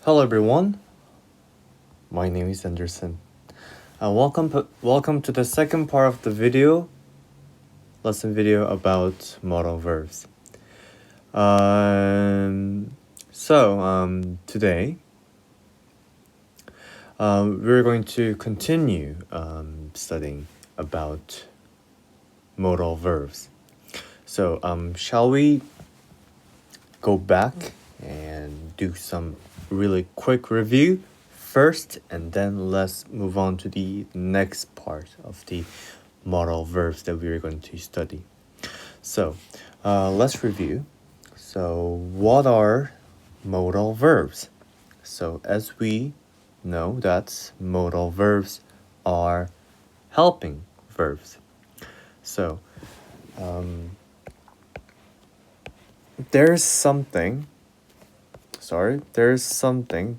Hello everyone, my name is Anderson. Welcome to the second part of the lesson video about modal verbs. Today we're going to continue studying about modal verbs. So shall we go back and do some really quick review first, and then let's move on to the next part of the modal verbs that we're going to study. So let's review. So what are modal verbs? So as we know, that modal verbs are helping verbs. So there's something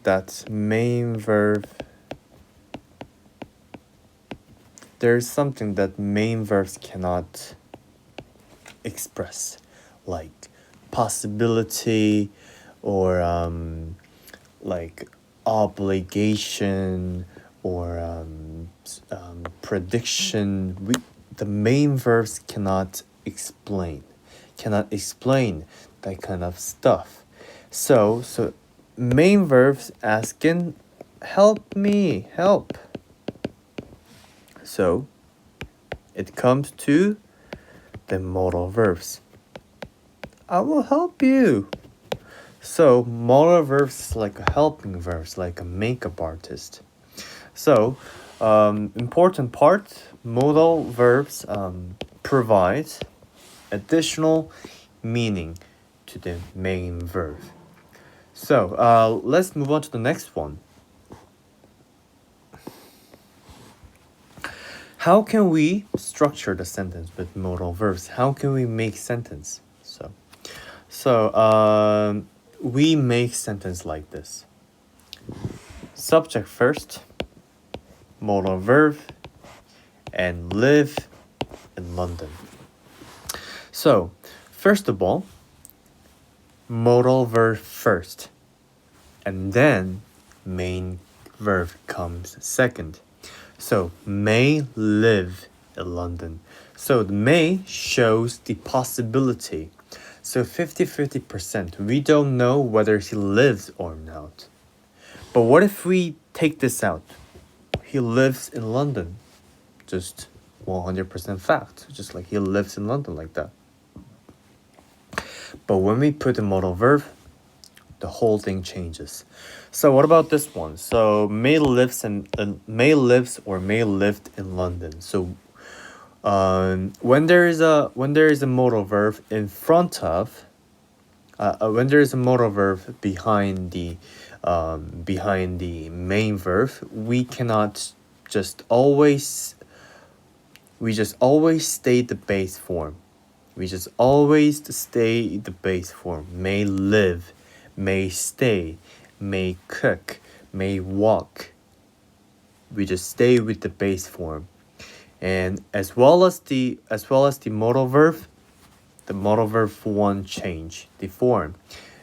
that main verbs cannot express, like possibility or like obligation or prediction. The main verbs cannot explain that kind of stuff. So main verbs asking, help me, help. So it comes to the modal verbs. I will help you. So modal verbs is like a helping verbs, like a makeup artist. So important part, modal verbs provide additional meaning to the main verb. So let's move on to the next one. How can we structure the sentence with modal verbs? How can we make sentence? So we make sentence like this. Subject first, modal verb, and live in London. So first of all, modal verb first, and then main verb comes second. So may live in London. So the may shows the possibility. So 50-50%. We don't know whether he lives or not. But what if we take this out? He lives in London. Just 100% fact. Just like he lives in London, like that. But when we put the modal verb, the whole thing changes. So what about this one? So may lives or may lived in London. So when there is a modal verb in front of, when there is a modal verb behind the main verb, we cannot just always stay the base form. May live, may stay, may cook, may walk. We just stay with the base form. And as well as the modal verb, the modal verb won't change the form,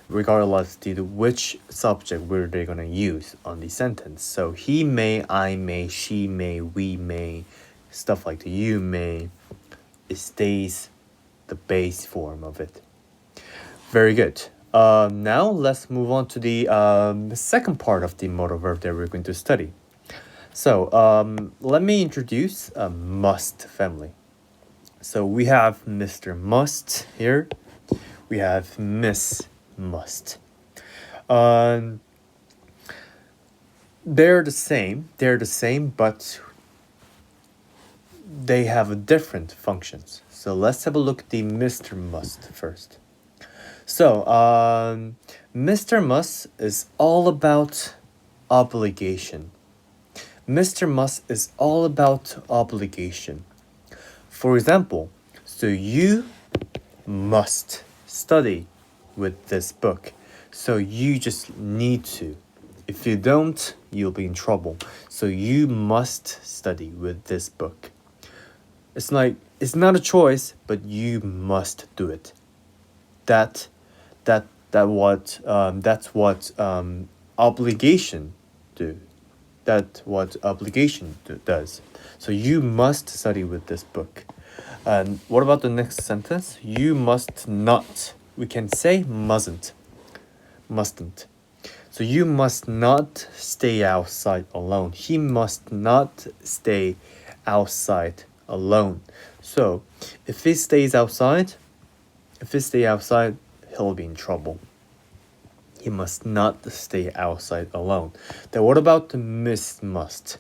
regardless to which subject were they gonna use on the sentence. So he may, I may, she may, we may, stuff like the you may, it stays the base form of it. Very good. Now let's move on to the second part of the modal verb that we're going to study. So let me introduce a must family. So we have Mr. Must here. We have Miss Must. They're the same, but they have different functions. So let's have a look at the Mr. Must first. So Mr. Must is all about obligation. Mr. Must is all about obligation. For example, so you must study with this book. So you just need to. If you don't, you'll be in trouble. So you must study with this book. It's like, it's not a choice, but you must do it. That's what obligation do. That's what obligation does. So you must study with this book. And what about the next sentence? You must not. We can say mustn't. Mustn't. So you must not stay outside alone. He must not stay outside alone. So if he stays outside, he'll be in trouble. He must not stay outside alone. Then what about the miss must?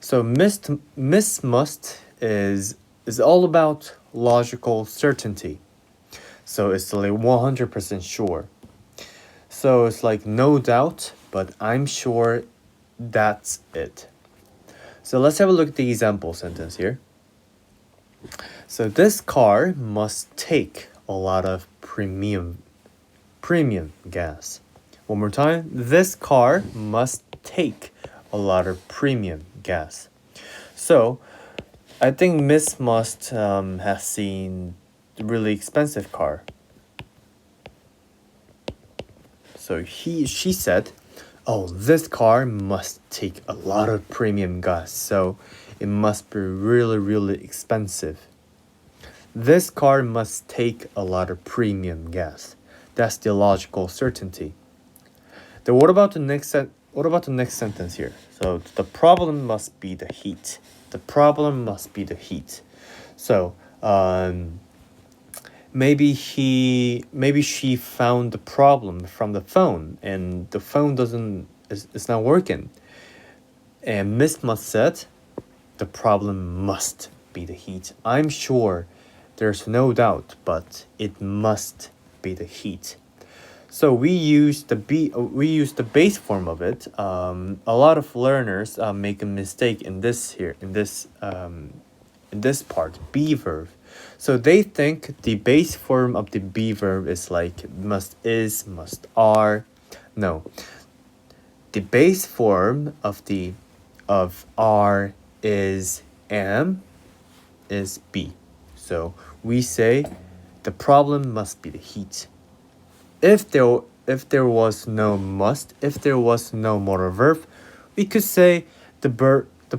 So miss must is all about logical certainty. So it's like 100% sure. So it's like no doubt, but I'm sure that's it. So let's have a look at the example sentence here. So this car must take a lot of premium gas. One more time. This car must take a lot of premium gas. So I think Miss Must has seen a really expensive car. So she said, oh, this car must take a lot of premium gas, so it must be really, really expensive. This car must take a lot of premium gas. That's the logical certainty. Then what about the next sentence here? So the problem must be the heat. The problem must be the heat. So maybe she found the problem from the phone and the phone it's not working. And Miss Must said the problem must be the heat. I'm sure there's no doubt, but it must be the heat. So we use the base form of it. A lot of learners make a mistake in this part, be verb. So they think the base form of the be verb is like must is, must are. No. The base form of are, is, am is be. So we say the problem must be the heat. If there was no must, if there was no modal verb, we could say the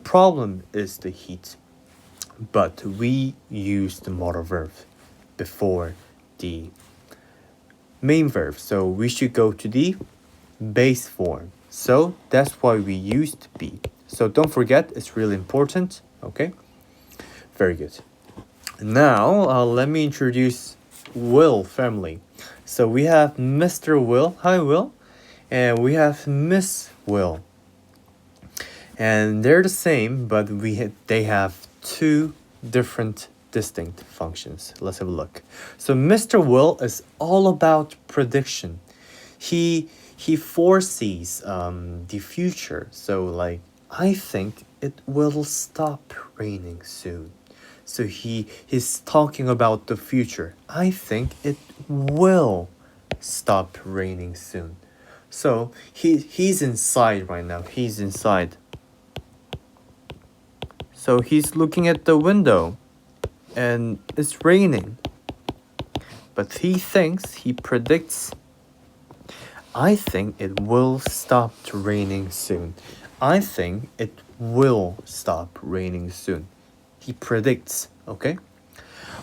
problem is the heat. But we use the modal verb before the main verb. So we should go to the base form. So that's why we used be. So don't forget, it's really important. Okay? Very good. Now, let me introduce Will family. So we have Mr. Will. Hi, Will. And we have Miss Will. And they're the same, but they have two different distinct functions. Let's have a look. So Mr. Will is all about prediction. He foresees the future. So like, I think it will stop raining soon. So he's talking about the future. I think it will stop raining soon. So he's inside right now. He's inside. So he's looking at the window and it's raining. But he predicts, I think it will stop raining soon. I think it will stop raining soon. He predicts, okay?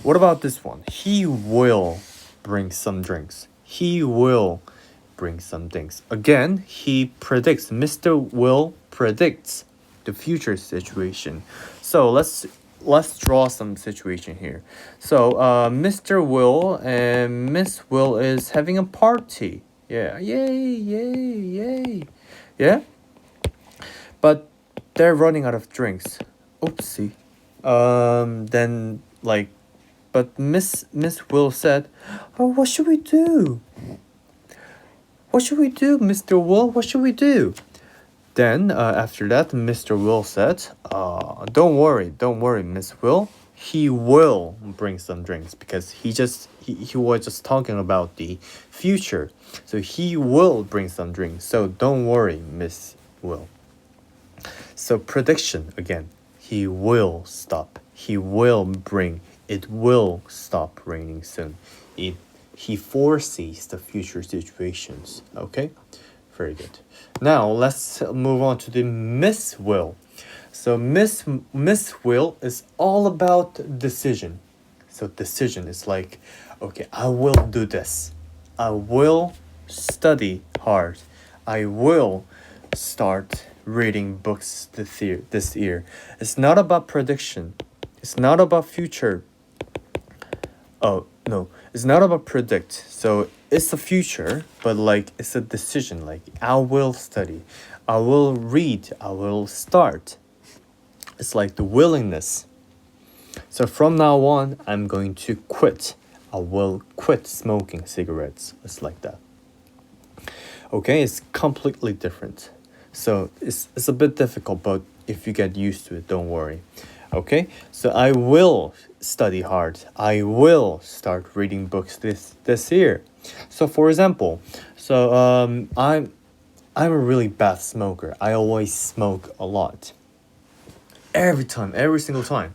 What about this one? He will bring some drinks. He will bring some things. Again, he predicts. Mr. Will predicts the future situation. So let's draw some situation here. So Mr. Will and Miss Will is having a party. Yeah, yay. Yeah? But they're running out of drinks. Oopsie. Then like, but Miss Will said, oh, what should we do? What should we do, Mr. Will? What should we do? Then after that, Mr. Will said, don't worry, Miss Will. He will bring some drinks because he was just talking about the future. So he will bring some drinks. So don't worry, Miss Will. So prediction again. He will stop. He will bring. It will stop raining soon. He foresees the future situations. Okay? Very good. Now let's move on to the Miss Will. So Miss Will is all about decision. So decision is like, okay, I will do this. I will study hard. I will start reading books this year. It's not about prediction. It's not about future. Oh, no. It's not about predict. So it's the future, but like it's a decision. Like I will study. I will read. I will start. It's like the willingness. So from now on, I'm going to quit. I will quit smoking cigarettes. It's like that. Okay, it's completely different. So it's a bit difficult, but if you get used to it, don't worry. Okay, so I will study hard. I will start reading books this year. So for example, I'm a really bad smoker. I always smoke a lot. Every time, every single time.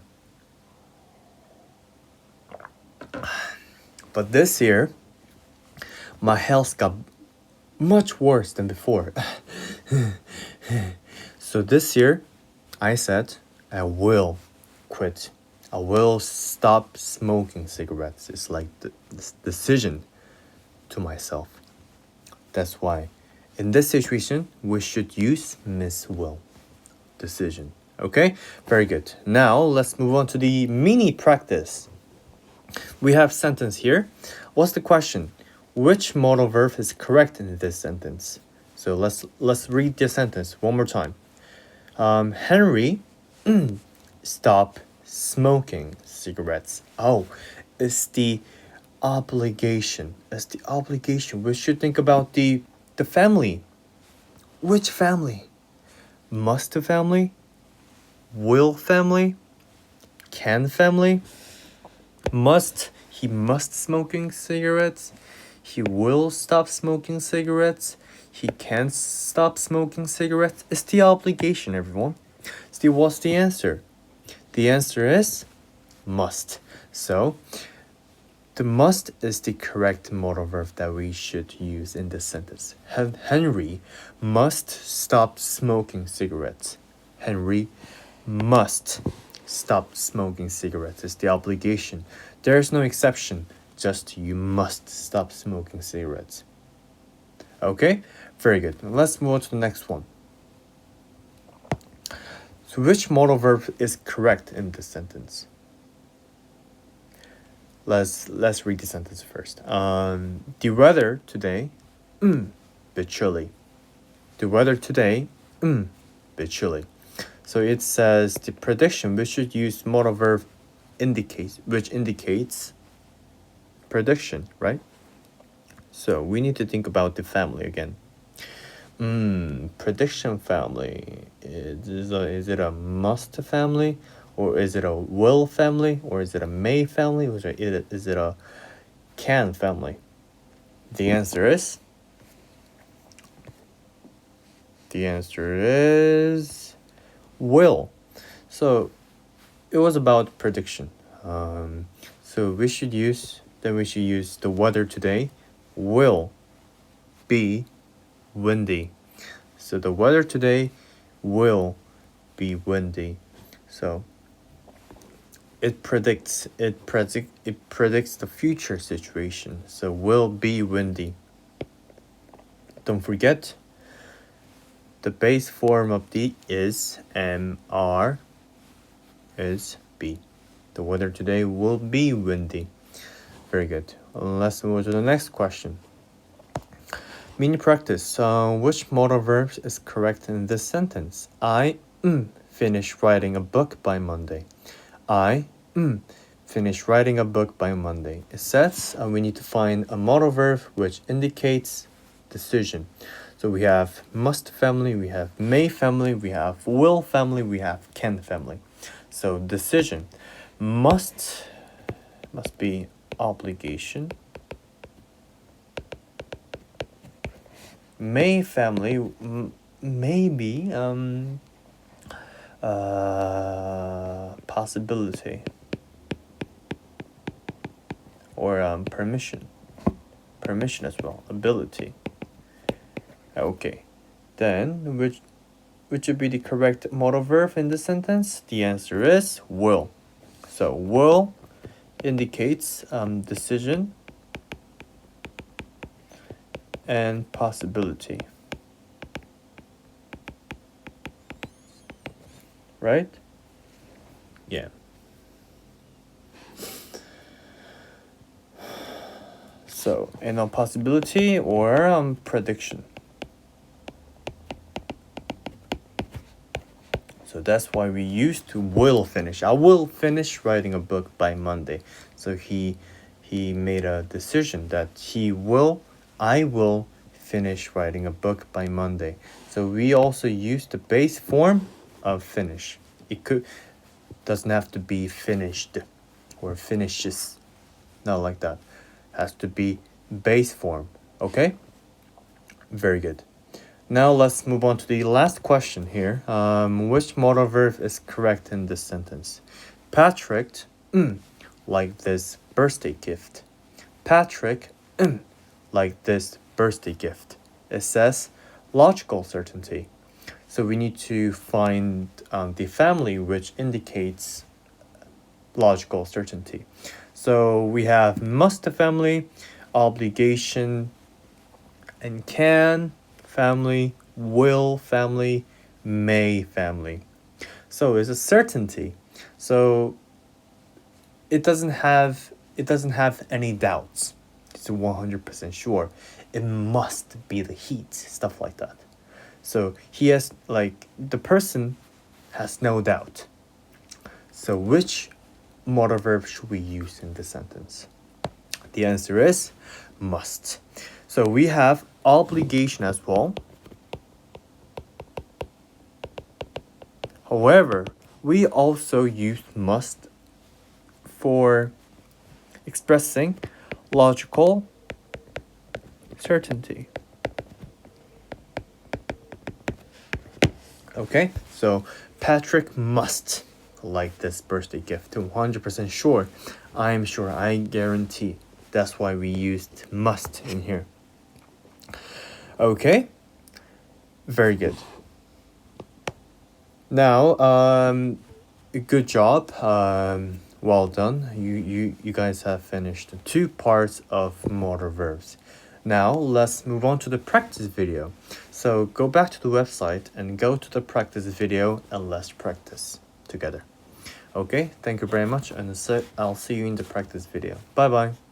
But this year, my health got much worse than before. So this year, I said, I will quit. I will stop smoking cigarettes. It's like this decision to myself. That's why, in this situation, we should use Miss Will. Decision. Okay? Very good. Now, let's move on to the mini practice. We have sentence here. What's the question? Which modal verb is correct in this sentence? So let's read the sentence one more time. Henry stop smoking cigarettes. Oh, it's the obligation. It's the obligation. We should think about the family. Which family? Must family? Will family? Can family? He must smoking cigarettes. He will stop smoking cigarettes. He can't stop smoking cigarettes. It's the obligation, everyone. What's the answer? The answer is must. So, the must is the correct modal verb that we should use in this sentence. Henry must stop smoking cigarettes. Henry must stop smoking cigarettes. It's the obligation. There's no exception. Just you must stop smoking cigarettes. Okay? Very good. Let's move on to the next one. So which modal verb is correct in this sentence? Let's read the sentence first. The weather today, bit chilly. The weather today, bit chilly. So it says the prediction, we should use modal verb which indicates prediction, right? So we need to think about the family again. Prediction family. Is it a must family? Or is it a will family? Or is it a may family? Or is it a can family? The answer is will. So it was about prediction. So we should use the weather today will be windy. So the weather today will be windy. So it predicts the future situation. So will be windy. Don't forget the base form of the is MR is be. The weather today will be windy. Very good. Let's move to the next question. Mini practice. Which modal verb is correct in this sentence? I finish writing a book by Monday. I finish writing a book by Monday. It says we need to find a modal verb which indicates decision. So we have must family, we have may family, we have will family, we have can family. So decision must be obligation. May family maybe possibility or permission as well, ability. Okay, then which would be the correct modal verb in this sentence? The answer is will. So will indicates decision and possibility, right? Yeah. So, and on possibility or prediction. So that's why we used to will finish. I will finish writing a book by Monday. So he made a decision that I will finish writing a book by Monday. So we also use the base form of finish. It doesn't have to be finished or finishes. Not like that. Has to be base form. Okay? Very good. Now let's move on to the last question here. Which modal verb is correct in this sentence? Patrick like this birthday gift. Patrick like this birthday gift. It says logical certainty. So we need to find the family which indicates logical certainty. So we have must family, obligation, and can family, will family, may family. So it's a certainty. So it doesn't have any doubts. It's 100% sure. It must be the heat, stuff like that. So he has the person has no doubt. So which modal verb should we use in this sentence? The answer is must. So we have obligation as well. However, we also use must for expressing logical certainty. Okay, so Patrick must like this birthday gift. 100% sure. I'm sure, I guarantee. That's why we used must in here. Okay, very good. Now, good job. Well done. You guys have finished 2 parts of modal verbs. Now let's move on to the practice video. So go back to the website and go to the practice video and let's practice together. Okay, thank you very much, and I'll see you in the practice video. Bye bye.